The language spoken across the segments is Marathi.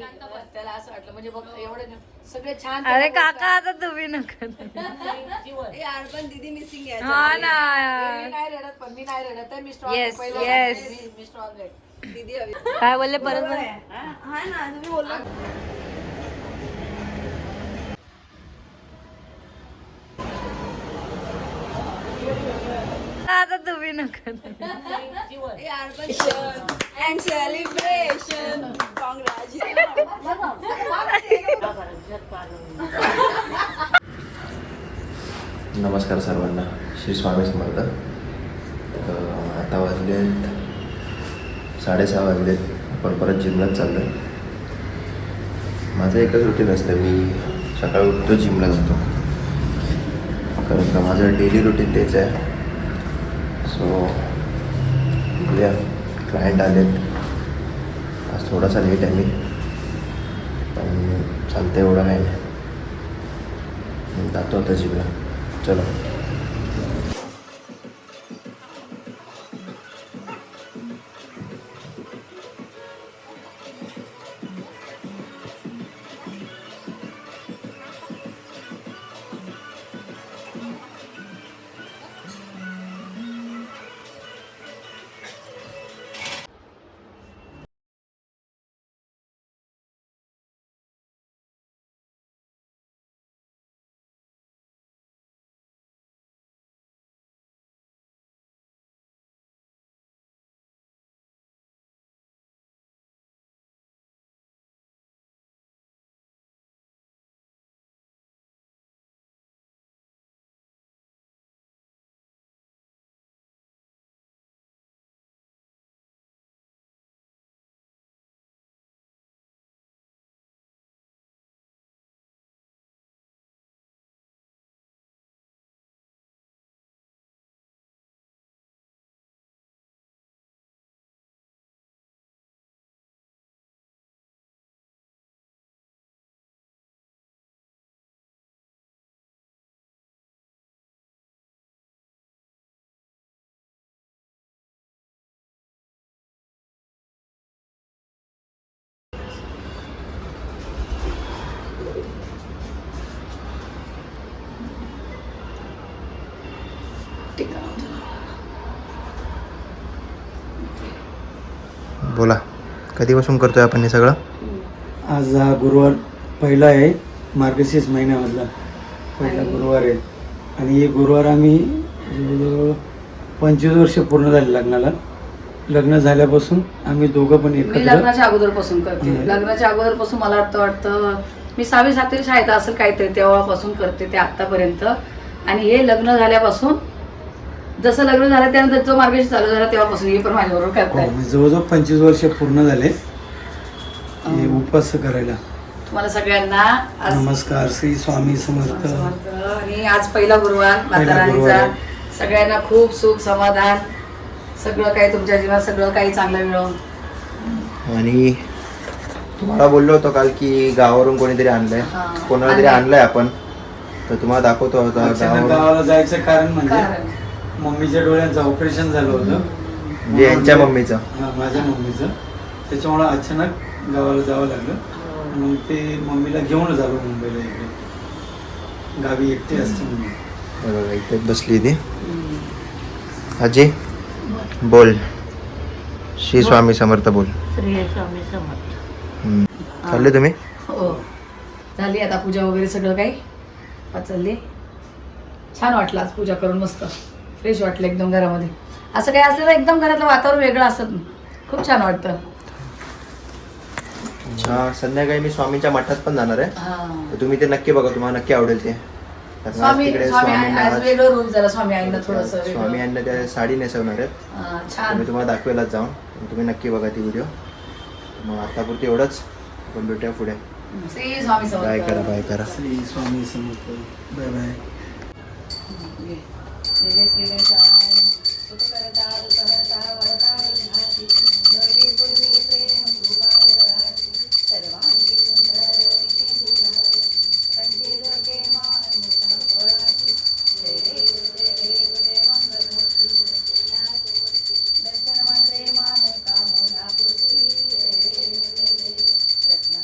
नाही त्याला असं वाटलं म्हणजे बघ एवढं सगळे छान. अरे काका आता तुम्ही नका पण दीदी मिसिंग आहे. हा ना मी नाही रडत पण मी नाही रडत मी स्ट्रॉंग Yes, yes. मी स्ट्रॉंग आहे. दीदी हवी. काय बोलले परत बोला. हा ना तुम्ही बोलला. आता तुम्ही नका अँड सेलिब्रेशन नमस्कार सर्वांना, श्री स्वामी समर्थ. आता वाजलेत 6:30 वाजलेत. आपण परत जिमलाच चाललो आहे. माझं एकच रुटीन असतं, मी सकाळी उठतो, जिमला जातो. कारण का माझं डेली रुटीन तेच आहे. सो उद्या क्लायंट आलेत. आज थोडासा लेट आहे मी, पण चालतं एवढं काय नाही. जातो आता जिमला. चलो. बोला, कधीपासून करतोय आपण हे सगळं? आज हा गुरुवार पहिला आहे, मार्गशीर्ष महिन्यामधला पहिला गुरुवार आहे. आणि हे गुरुवार आम्ही जवळजवळ 25 वर्ष पूर्ण झाले लग्नाला. लग्न झाल्यापासून आम्ही दोघं पण मी एकत्र. लग्नाच्या अगोदरपासून करते. लग्नाच्या अगोदरपासून मला वाटतं मी 6वी-7वी शाळेत असेल काहीतरी तेव्हापासून करते ते आतापर्यंत. आणि हे लग्न झाल्यापासून जसं लग्न झालं त्यानंतर जो मार्गशीर्ष चालू झाला तेव्हापासून हे पण माझ्याबरोबर करताय. जवळजवळ 25 वर्ष पूर्ण झाले हे उपवास करायला. तुम्हाला सगळ्यांना आज नमस्कार, श्री स्वामी समर्थ. आणि आज पहिला गुरुवार माता गुरुवार राणीचा. आहे. सगळ्यांना खूप सुख समाधान सगळं काही तुमच्या जीवनात सगळं काही चांगलं मिळो. आणि तुम्हाला बोललो होतो काल की गावावरून कोणीतरी आणलंय, कोणाला तरी आणलंय आपण, तर तुम्हाला दाखवतो. अचानक गावाला जायचं कारण म्हणजे मम्मीच्या डोळ्यांचं ऑपरेशन झालं होतं. म्हणजे यांच्या मम्मीचं. हा, माझ्या मम्मीचं. त्याच्यामुळं अचानक गावाला जावं लागलं. मग ते मम्मीला घेऊन झालो मुंबईला. इकडे गावी एकटी असते म्हणून. बघा इथे बसली ती. आजी बोल, श्री स्वामी समर्थ बोल. चालले तुम्ही? हो झाली आता पूजा वगैरे सगळं काही चालली. छान वाटलं आज पूजा करून, मस्त फ्रेश वाटलं एकदम घरामध्ये. असं काही असलं ना एकदम घरातलं वातावरण वेगळं असतं, खूप छान वाटतं. संध्याकाळी मी स्वामींच्या मठात पण जाणार आहे, तर तुम्ही ते नक्की बघा, तुम्हाला नक्की आवडेल ते. स्वामी आज वेगळं रूप झाला. स्वामी आईला थोडंसं स्वामी यांना त्या साडी नेसवणार आहेत. छान. मी तुम्हाला दाखवायलाच जाऊन, तुम्ही नक्की बघा ती व्हिडिओ. मग आतापुरती एवढंच, आपण भेटूया पुढे. श्री स्वामी समर्थ. बाय करा, बाय करा. श्री स्वामी समर्थ. Bye bye. दर्शन मंत्रे मान कामना पूर्ती. रत्न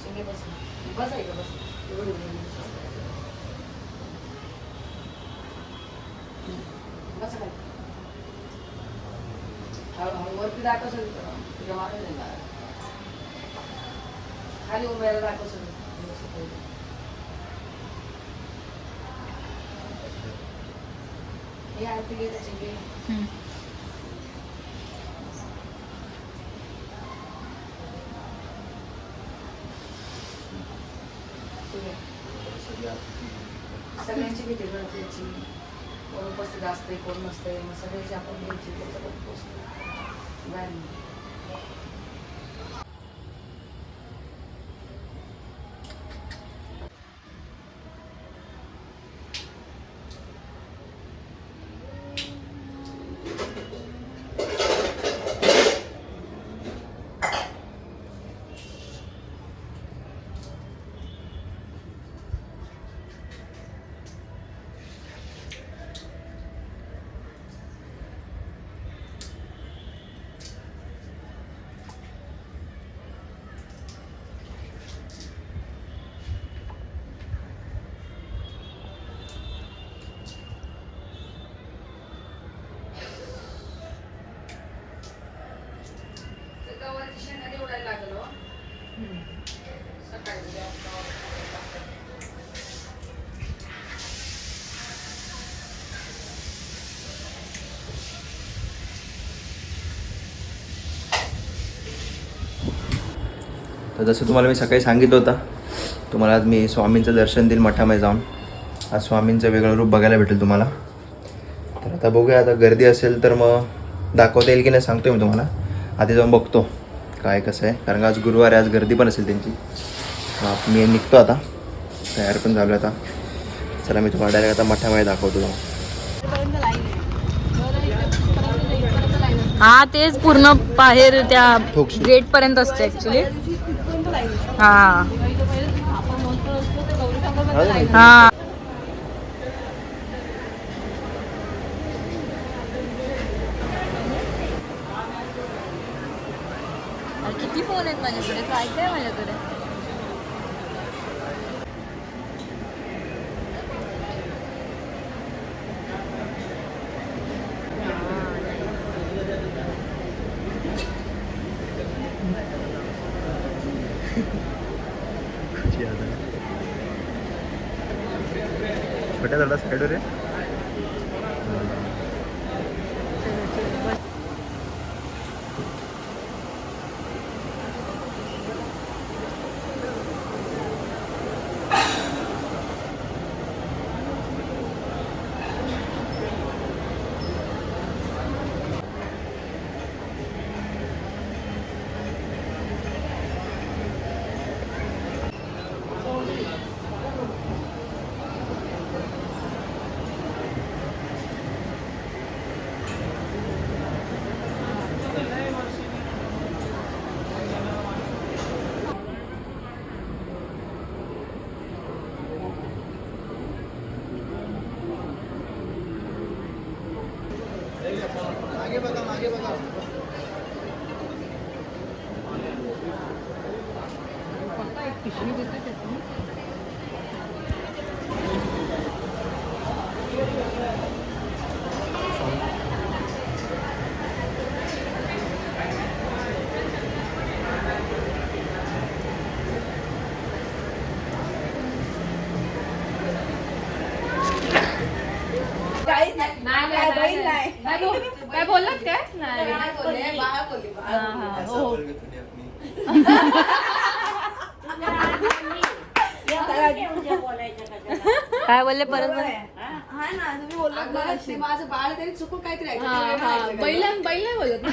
चिंगे बस बस आहे का बस एवढी बस काय वरती दाखव सगळी तुझ्या मागे नाही जाणार. खाली उभ्याला दाखव सगळी हे आरती घे त्याची घे. सगळ्यांची भीती गणपतीची कोण उपस्थित असते कोण नसते मग सगळ्यांची आपण घ्यायची त्याचं बाहेर तर जसं तुम्हाला मी सकाळी सांगितलं होतं तुम्हाला आज मी स्वामींचं दर्शन देईल मठामध्ये जाऊन. आज स्वामींचं वेगळं रूप बघायला भेटेल तुम्हाला. तर आता बघूया आता गर्दी असेल तर मग दाखवता येईल की नाही सांगतो मी तुम्हाला. आधी जाऊन बघतो काय कसं आहे कारण आज गुरुवार आहे आज गर्दी पण असेल त्यांची. मी निघतो आता तयार पण झालो आता. चला मी तुम्हाला डायरेक्ट आता मठामध्ये दाखवतो जाऊन. हा तेच पूर्ण बाहेर त्या ठोकशी. गेट पर्यंत असते ऍक्च्युली. हा हा किती फोन आहेत माझ्याकडे काय काय माझ्याकडे. छोट्या झाला साईडवर आहे. काय बोललात काय नाही. काय बोलले परत बोल. हा ना तुम्ही बोललात ना ते माझं बाळ तरी चुकून काहीतरी ऐकलं. बैल नाही बोलत ना.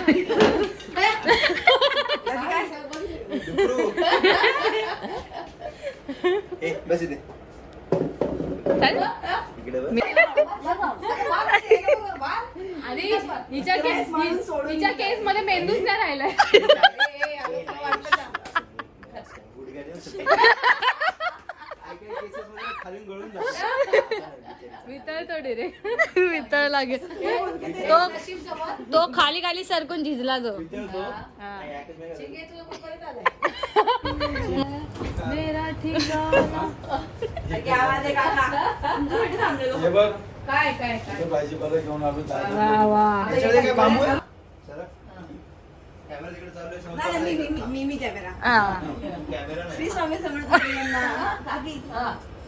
बस इथे आणि हिच्या केस मध्ये मेंदूच नाही राहिलाय. खाली गळून जातं. वितळ थोडी रे वितळ लागेल तो खाली खाली सरकून झिजला तो हा. मेरा ठिकाणा. हे बघ काय काय काय इथे भाजीपाला घेऊन आलो वा वा त्याच्यामध्ये काय बांबू आहे? चला. कॅमेरा तिकडे चालू आहे, समोर नाही, चालू आहे. मी मी कॅमेरा हा. कॅमेरा नाही. श्री स्वामी समर्थ मुलींना. काकी. हा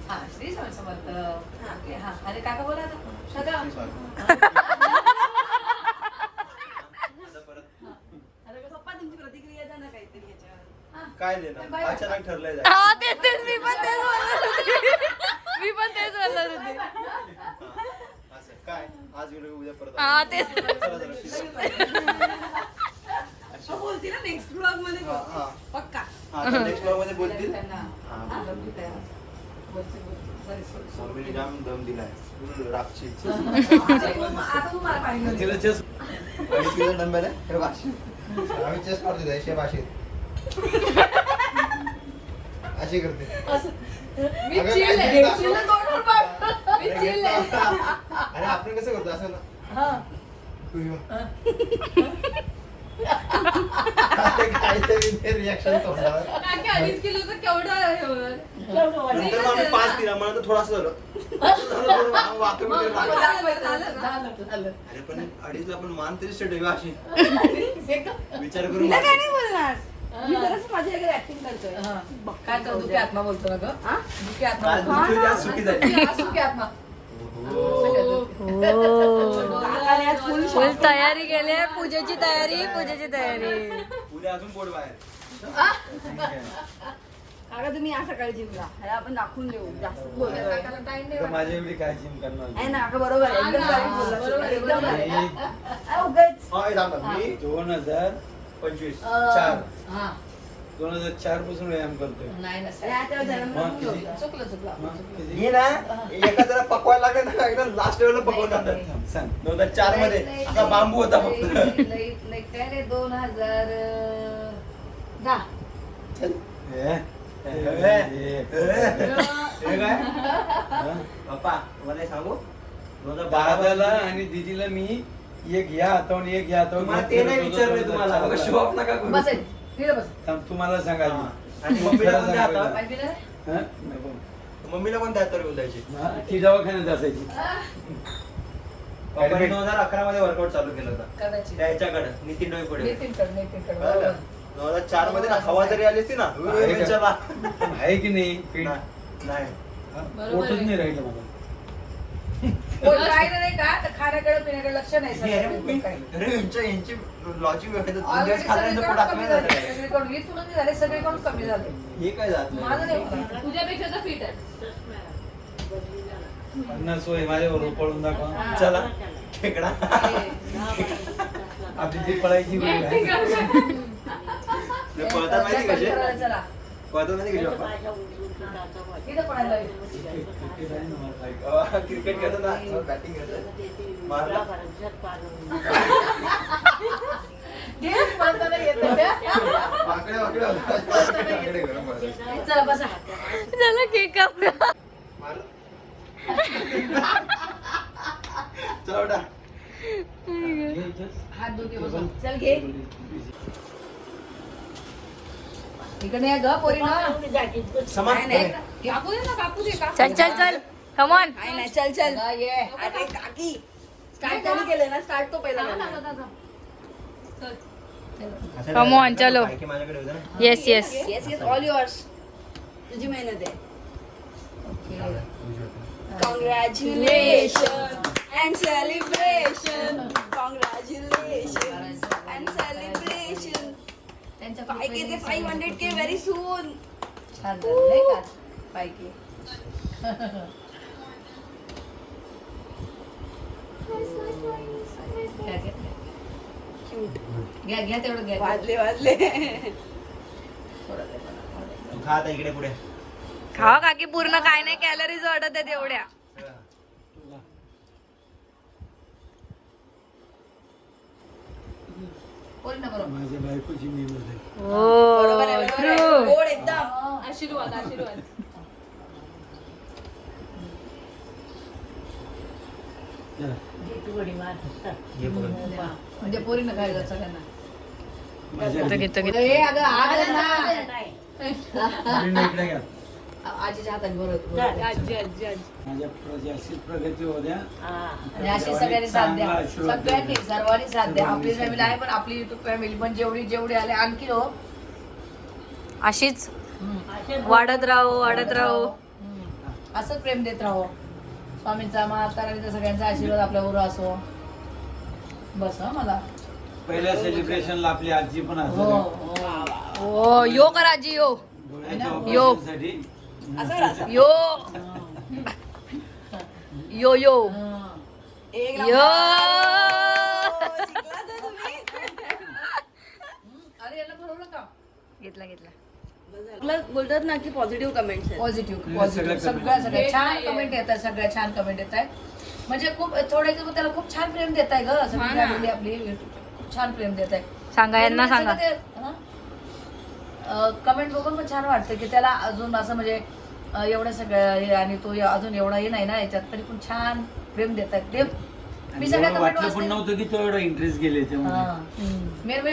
हा श्री स्वामी समर्थ ओके, हा अरे काका बोला आता. सगळं अरे पप्पा तुमची प्रतिक्रिया द्या ना काहीतरी याच्यावर. काय देणार अचानक ठरलंय जायचं. हा, तेच तेच मी पण तेच बोलत होते मी पण तेच बोलत होते असं काय आज गेलो उद्या परत हा तेच चला, चला, ठीक आहे. हो, बोलती ना नेक्स्ट ब्लॉग मध्ये हा, बोलते. हा. पक्का. हा, तर next vlog मध्ये बोलतील त्यांना हा, हा, लवली तयार. बोलते, बोलते. बरं, सोड, सोड. मम्मीने जाम दम दिलाय राक्षी आता तू मला पाणी घेऊन तिला ये. चेस 2.5 किलो डंबेल आहे हे भाषी आम्ही चेस मारतो अशी भाषेत अशी करते मी अगं, चिल काय आहे. दाखव. चिल तोडून पाड. मी चिल आहे. अरे आपण कसं करतो असं ना हा. काहीतरी रिॲक्शन तोंडावर काकी 2.5 किलोचं केवढं हे होणार? नंतर मग आम्ही 5 दिला मला तर थोडासा झालं थोडं वाकं बिकं लागलं. झालं. अरे पण 2.5 ला आपण मान तरी सेट आहे अशी विचार करून तिला काय नाही बोलणार. मी जरासं माझ्याकडे ऍक्टिंग करतोय. हा. काय तर दुखी आत्मा बोलतो ना ग हा? दुखी आत्मा काय बोलतो. दुसरी आज सुकी झाली हा, सुखी आत्मा काकाने आज full फुल shock. तयारी केली आहे पूजेची तयारी उद्या अजून पोट बाहेर काका तुम्ही या सकाळी जिमला. ह्याला आपण दाखवून देऊ. जास्त बोलतोय. काकाला टाइम नाही तर वाटत. माझ्या एवढी काय जिम करणार आहे ना काका बरोबर आहे. एकदम हा, right बोलला. बरोबर आहे, एकदम बरोबर आहे. right. अहो, उगाच. हा, हे थांबा. मी 2025 4 हा 2004 पासून व्यायाम करतोय नाही ना अरे, आता जन्म मग नव्हता. किती? चुकलं चुकलं मग किती? मी ना एखाद्याला पकवायला लागलं ना एकदम लास्ट लेवलला पकवून नाही, जातात थांब, सांग 2004 मध्ये असा बांबू होता फक्त लई काय रे 2010 हे? हे काय पप्पा मला एक सांगू 2012 दादाला आणि दीदीला मी एक या हातावून एक या हातावून तुम्हाला ते नाही विचारलंय तुम्हाला मग शो ऑफ नका करू. बस तिथे बस थांब, तुम्हाला सांगा आधी. हा. आणि मम्मीला खरं कोणत्या सांगा हातात? पाणी पिलं रे? हा? नको. मम्मीला कोणत्या हातावर घेऊन जायची हा, ती दवाखान्यात असायची पप्पाने 2011 मध्ये वर्कआउट चालू केलं होतं कदाचित त्याच्याकडे नितीन डोईपुढे नितीनकडे कळलं का? 2004 मध्ये ना हवा जरी आली असती ना आहे का? चला. आहे की नाही पीठ? नाही हा? बरोबर पोटच आहे. नाही राहिलं मला कोण राहिलं नाही का तर खाण्याकडे पिण्याकडे लक्ष नाही हे अरे सगळं मी- काही. अरे यांची लॉजिक Already खाल्ल्यानंतर पोट सगळीकडून आखलं कमी जातं झाले. काय? सगळीकडून इथूनच नाही झाले सगळीकडून कमी झाले हे काय जात नाही. माझं नाही होणार. तुझ्यापेक्षा तर फिट आहे पन्नास सोय माझ्यावर पळून दाखवा चला खेकडा आपली ती पळायची वेळ आहे. पळतात माहिती कसे चला पळतात माहिती कसे बाप्पा इथं पडायला लागेल. क्रिकेट आहे ना मला. क्रिकेट खेळतात ना बॅटिंग खेळतात मारला गेम पळताना येत नाही. वाकडे वाकडे गरम पडतात. चला बसा झालं केक कापूया. मारलं चला उठा हात दोघे बसून चल घे इकडे या ग पोरी ना समान कापू दे ना कापू दे कापू चल चल चल कमॉन आहे ना, चल चल. ये अरे काकी स्टार्ट त्यांनी केलं ना. स्टार्ट तो पहिला करणार. Come on, चलो. बाकी माझ्याकडे होतं ना yes yes yes yes all yours. तुझी मेहनत आहे. Congratulations and celebration. Congratulations and celebration. त्यांच्या 5K ते 500K very soon. छान झालं नाही का पायकी घ्या, घ्या. Cute. घ्या घ्या तेवढं घ्या वाजले वाजले. थोडं दे मला. तू खा आता इकडे पुढे खावा काकी पूर्ण काय नाही कॅलरीज वाटत आहेत एवढ्या पोरी ना बरोबर माझ्या बायकोची मेहनत आहे बरोबर आहे, हो बरोबर आहे. ट्रू गोड एकदम. आशीर्वाद आशीर्वाद म्हणजे पोरीनं खायला सगळ्यांना. घेतो हे अगं आग ना. मुलींना इकडे घ्या. आजीच्या हाताने बरोबर आजी आजी आजी माझ्या अशीच प्रगती होऊ द्या. आणि अशी सगळ्यांनी साथ द्या, सगळ्यांनी सर्वांनी साथ द्या. आपली फॅमिली आहे पण आपली युट्यूब फॅमिली पण जेवढी आले आणखी हो अशीच वाढत राहो. असंच प्रेम देत राहो. स्वामींचा महाराजांचा सगळ्यांचा आशीर्वाद आपल्यावर असो बस. हा मला पहिल्या सेलिब्रेशनला आपली आजी पण हो असते हो यो कर आजी यो डोळ्याच्या यो. ऑपरेशनसाठी. यो यो यो एक यो शिकला तर तुम्ही. अरे याला बोलवलं का? घेतला आपलं बोलतात ना की पॉझिटिव्ह कमेंट्स आहेत. पॉझिटिव्ह सगळ्या छान कमेंट येत आहेत. सगळ्या छान कमेंट येत आहेत. म्हणजे खूप थोडे त्याला खूप छान प्रेम देत आहे ग. सगळी family आपली खूप छान प्रेम देत आहे. सांगा यांना सांगा. कमेंट बघून पण छान वाटतं की त्याला अजून असं म्हणजे एवढं सगळं हे आणि तो अजून एवढा हे नाही ना याच्यात तरी पण छान प्रेम देत आहेत. ते मी सगळ्या एवढं कमेंट वाटलं पण नव्हतं की तो एवढा इंटरेस्ट गेले त्यामध्ये.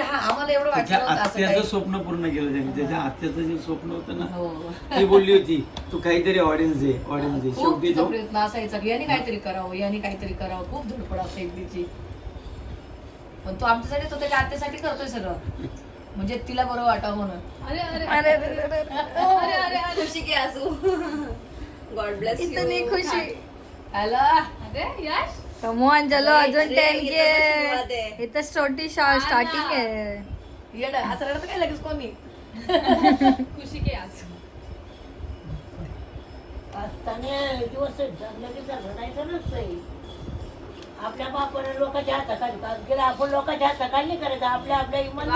आम्हाला एवढं त्याच्या वाटलं नव्हतं असं आत्याचं काही. स्वप्न पूर्ण केलं त्यांनी. त्याच्या आत्याचं जे स्वप्न होतं ना हो ती बोलली होती तू काहीतरी ऑडियन्स आहे खूप शेवटी तिचा तो प्रयत्न असायचा की यांनी काहीतरी करावं यांनी काहीतरी करावं. खूप धडपड असायची तिची. पण तो आमच्यासाठीच होता की आत्यासाठी करतोय सगळं म्हणजे तिला बरं वाटावं म्हणून. खुशी की असू. God bless you. इतनी खुशी. हॅलो कमॉन चलो अजून अरे, 10 इथं तर सुरुवात आहे. के इथं छोटी स्टार्टिंग आहे. येड असं रडत काय लगेच कोणी. खुशी की असू. आपल्या बापाने लोकांच्या हाताखाली काम केलं. आपण लोकांच्या हाताखाली नाही करायचं. आपल्या आपल्या इमान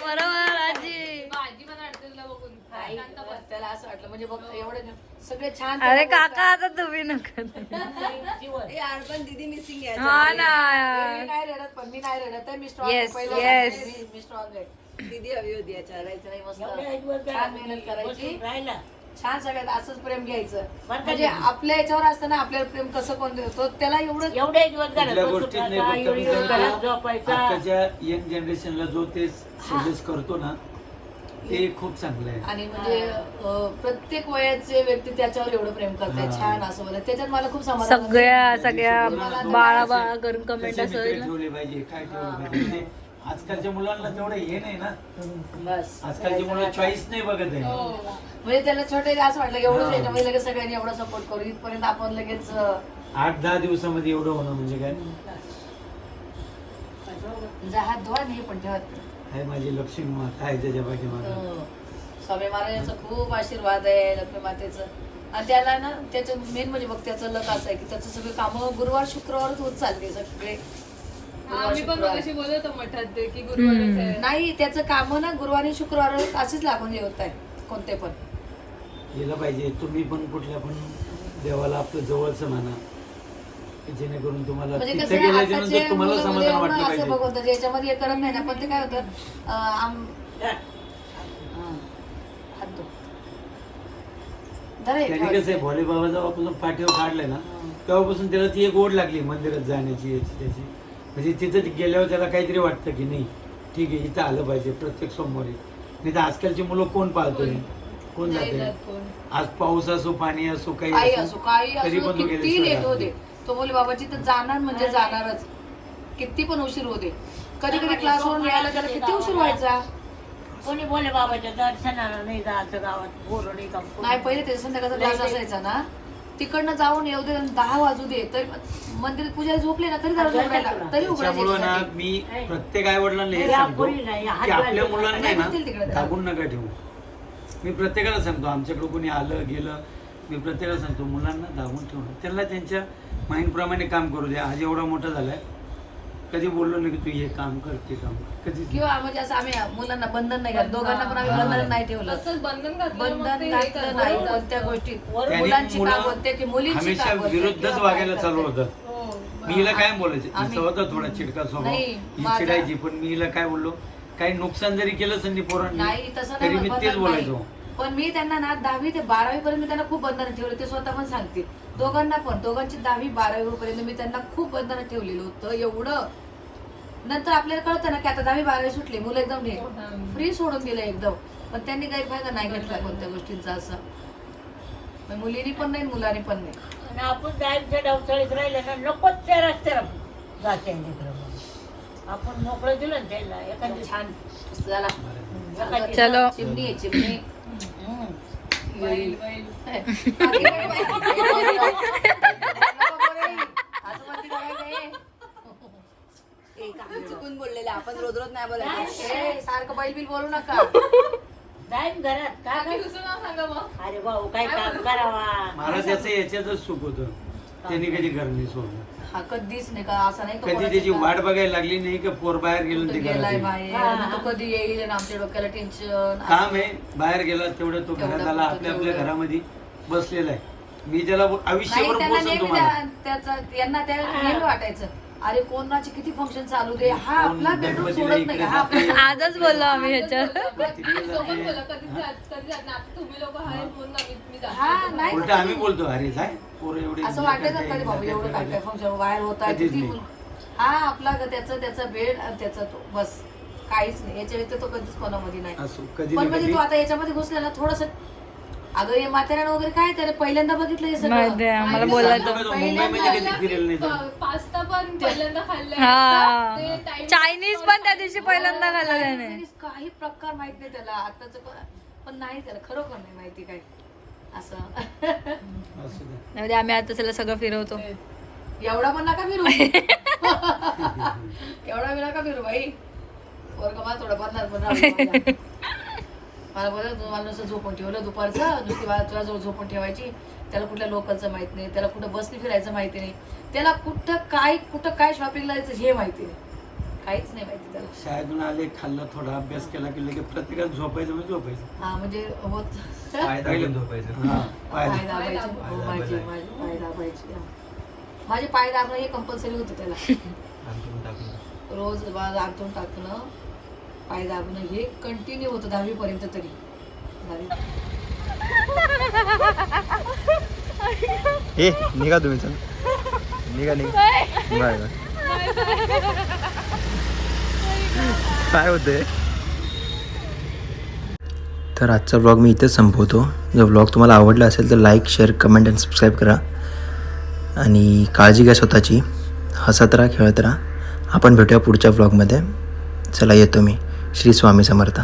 बरोबर आजी. त्याला असं वाटलं म्हणजे बघ एवढे सगळे छान. अरे काका आता तुम्ही नका. ए यार पण दीदी मिसिंग आहे. हा ना मी नाही रडत पण मी नाही रडत आहे. मी स्ट्रॉंग Yes, yes. मी स्ट्रॉंग आहे. दीदी हवी होती याच्यावर. रडायचं नाही मस्त एवढ्या छान मेहनत करायची. राहिला छान सगळ्यात असंच प्रेम घ्यायचं. बरं म्हणजे का? आपल्या याच्यावर असताना आपल्याला प्रेम कसं कोण देतो त्याला एवढं एवढे दिवस कुठल्या गोष्टीत नाही फक्त घरात झोपायचा. आताच्या यंग जनरेशनला जो ते सजेस्ट करतो ना ते खूप चांगलं आहे. आणि म्हणजे प्रत्येक वयाचे व्यक्ती त्याच्यावर एवढं प्रेम करतायत. हा. छान असं बोलत त्याच्यात मला खूप समाधान सगळ्या बाळा करून कमेंट कसे मित्र असेल. ठेवले पाहिजे काय ठेवले पाहिजे म्हणजे आजकालच्या मुलांना तेवढं हे नाही ना. बस आजकालची मुलं चॉईस नाही बघत आहे. म्हणजे त्याला छोटे असं वाटलं एवढंच हा. याच्यामध्ये लगेच सगळ्यांनी एवढा सपोर्ट करू इथपर्यंत आपण लगेच 8-10 दिवसामध्ये एवढं होणं म्हणजे काय हात धुवा नाही पण ठेवत. आहे माझी लक्ष्मी माता आहे त्याच्या पाठीमागे. स्वामी महाराजांचा खूप आशीर्वाद आहे लक्ष्मी मातेचं. आणि त्याला ना त्याचं मेन म्हणजे बघ त्याचं लक असं आहे की त्याचं सगळे कामं गुरुवार शुक्रवारच होत चालले सगळे. गुरुवार, शुक्रवार. बोलत होतो मठात ते की गुरुवारच आहे. नाही त्याचं काम ना गुरुवार आणि शुक्रवार असेच लागून होत आहे कोणते पण. गेलं पाहिजे. तुम्ही पण कुठल्या पण देवाला आपलं जवळचं म्हणा की जेणेकरून तुम्हाला म्हणजे तिथे कसं आहे, गेल्याच्या आताचे नंतर तुम्हाला मुलं समाधान म्हणजे वाटलं असं पाहिजे. बघवतात याच्यामध्ये हे करत नाही ना पण ते काय होतं हात धु. धर हे, त्याने ठेवा. कसं आहे भोले बाबा जेव्हापासून पाठीवर काढले ना तेव्हापासून त्याला ती एक ओढ लागली मंदिरात जाण्याची याची त्याची. म्हणजे तिथं गेल्यावर त्याला काहीतरी वाटतं की नाही ठीक आहे इथं आलं पाहिजे प्रत्येक सोमवारी. नाही तर आजकालची मुलं कोण पाळतोय कोण जाते. आज पाऊस असो पाणी असो काही काही असो काही तरी असो पण तो किती गेल्याशिवाय लेट राहत होते नाही. तो बोले बाबाची तर जाणार म्हणजे जाणारच. किती पण उशीर होते. कधी कधी क्लासवरून यायला त्याला किती उशीर व्हायचा. कोणी बोले बाबाच्या दर्शनाला नाही जायचं गावात पोरं नाही का नाही पहिले त्याचा संध्याकाळचा क्लास असायचा ना तिकडनं जाऊन येऊ दे 10 वाजू दे तरी मंदिरात पूजा झोपले ना तरी दरवाजा उघडायला तरी त्याच्यामुळं ना उघडायचे. मी प्रत्येक आई वडिलांना हे या सांगतो पोरी नाही, हात की आपल्या जोडायचे. मुलांना नाही, ना होतील तिकडे. दाबून नका ठेवू. मी प्रत्येकाला सांगतो आमच्याकडे कोणी आलं गेलं मी प्रत्येकाला सांगतो मुलांना दाबून ठेवणं त्यांना त्यांच्या माइंडप्रमाणे काम करू द्या. आज एवढा मोठा झालाय कधी बोललो नाही की तू हे काम कर ते काम कर कधीच नाही. किंवा म्हणजे असं आम्ही मुलांना बंधन नाही घातलं दोघांना पण आम्ही बंधन नाही ठेवलं. बंधन घातलं बंधन घातलं नाही कोणत्या गोष्टीत. त्यांनी मुलांची मुलं का बोलते की मुलींची हमेशा का बोलते विरुद्धच किंवा वागायला काय चालू करते. होतं. मी हिला काय बोलायचं आम्ही- हिचा होता थोडा चिडका स्वभाव नाही, ही माझा- चिडायची पण मी हिला काय बोललो काही नुकसान जरी केलं संधी पोरांनी नाही तसं तरी नाही मी बंधन तेच नाही. बोलायचो पण मी त्यांना ना 10वी ते 12वी पर्यंत मी त्यांना खूप बंधनं ठेवले, ते स्वतः पण सांगते. दोघांना पण, दोघांची 10वी 12वी पर्यंत मी त्यांना खूप बंधनं ठेवलेलं होतं. एवढं नंतर आपल्याला कळतं ना की आता 10वी 12वी सुटले, मुलं एकदम फ्री सोडून दिलं एकदम. पण त्यांनी गैरफायदा नाही घेतला कोणत्या गोष्टींचा. असं मुलीनी पण नाही, मुलांनी पण नाही. आणि आपण जायच्या डवसाळीत राहिले ना, नकोच त्या रस्त्याला जाते आपण मोकळं दिलं ना त्याला एखादी छान झाला. चलो. चिमणी आहे चिमणी. चुकून बोललेले आपण रोज रोज नाही बोलायचं. सारखं बैल बिल बोलू नका. जाईन घरात काय अरे भाऊ काय काम करावा. मला त्याचं याच्यातच सुख होतं, त्यांनी कधी घर नाही सोडलं. हा कधीच नाही का, असं नाही कधी त्याची वाट बघायला लागली नाही की पोर बाहेर गेलं ते गेलाय घरात बाहेर, मग तो कधी येईल आणि आमच्या डोक्याला टेन्शन. काम आहे, बाहेर गेला तेवढं तो घरात आला, आपल्या आपल्या घरामध्ये बसलेला आहे. मी त्याला आयुष्यभर त्यांना पोसन नेहमी तुम्हाला. यांना त्या नेहमी वाटायचं अरे कोणाचे किती फंक्शन चालू दे, हा आपला बेडरूम गणपतीला सोडत इकडे नाही, हा आपला जाते. आजच बोललो आम्ही ह्याच्यावर. हा नाही उलट आम्ही बोलतो अरे जाय पोर एवढे असं वाटत कधी बाबा एवढं काय काय फंक्शन बाहेर होत आहे कधीच किती नाही. हा आपला त्याचा बेड आणि त्याचा तो बस, काहीच नाही. याच्या व्यतिरिक्त तो कधीच कोणामध्ये नाही. असो कधी पण ना म्हणजे कधी तू आता याच्यामध्ये घुसला ना थोडस, अगं हे म्हाताऱ्यानं वगैरे काय त्याने पहिल्यांदा बघितलं हे माहिती आहे, आम्हाला बोलायचं. मुंबईमध्ये कधी फिरेल नाही तर. पास्ता पण पहिल्यांदा खाल्ला. हा चायनीज पण त्या दिवशी पहिल्यांदा खाल्लं त्याने. काही प्रकार माहित नाही त्याला आताच, पण नाही त्याला खरोखर नाही माहिती काय असं. असू दे. म्हणजे आम्ही आता त्याला सगळं फिरवतो. एवढा पण नका फिरू. एवढा मी नका फिरू बाई. पोरगा मला थोडं बदनार पण राहू. मला बोला तुम्हाला नुसतं झोपून ठेवलं दुपारचं, नुसती तुला जवळ झोपून ठेवायची. त्याला कुठल्या लोकलचं माहित नाही, त्याला कुठं बसने फिरायचं माहिती नाही, त्याला कुठं काय शॉपिंगला जायचं हे माहिती नाही, काहीच नाही माहिती त्याला. शाळेतून आले, खाल्लं, थोडा अभ्यास केला की लगेच प्रत्येकाला झोपायचं म्हणजे झोपायचं. हा म्हणजे होत पाय झोपायचं. हा पाय पाय दाबायचे. हो, माझे पाय दाबायचे. माझे पाय दाबणं हे कंपल्सरी होतं त्याला. रोज अंथरून टाकणं, पाय दाबणं हे कंटिन्यू होतं 10वी पर्यंत तरी. 10वी ए निघा तुम्ही, चल निघा बाय बाय. काय होतंय. तर आजचा व्लॉग मी इथेच संपवतो. जर व्लॉग तुम्हाला आवडला असेल तर लाईक, शेअर, कमेंट आणि सबस्क्राईब करा. आणि काळजी घ्या स्वतःची. हसत राहा, खेळत राहा. आपण भेटूया पुढच्या व्लॉगमध्ये. चला येतो मी. श्री स्वामी समर्थ.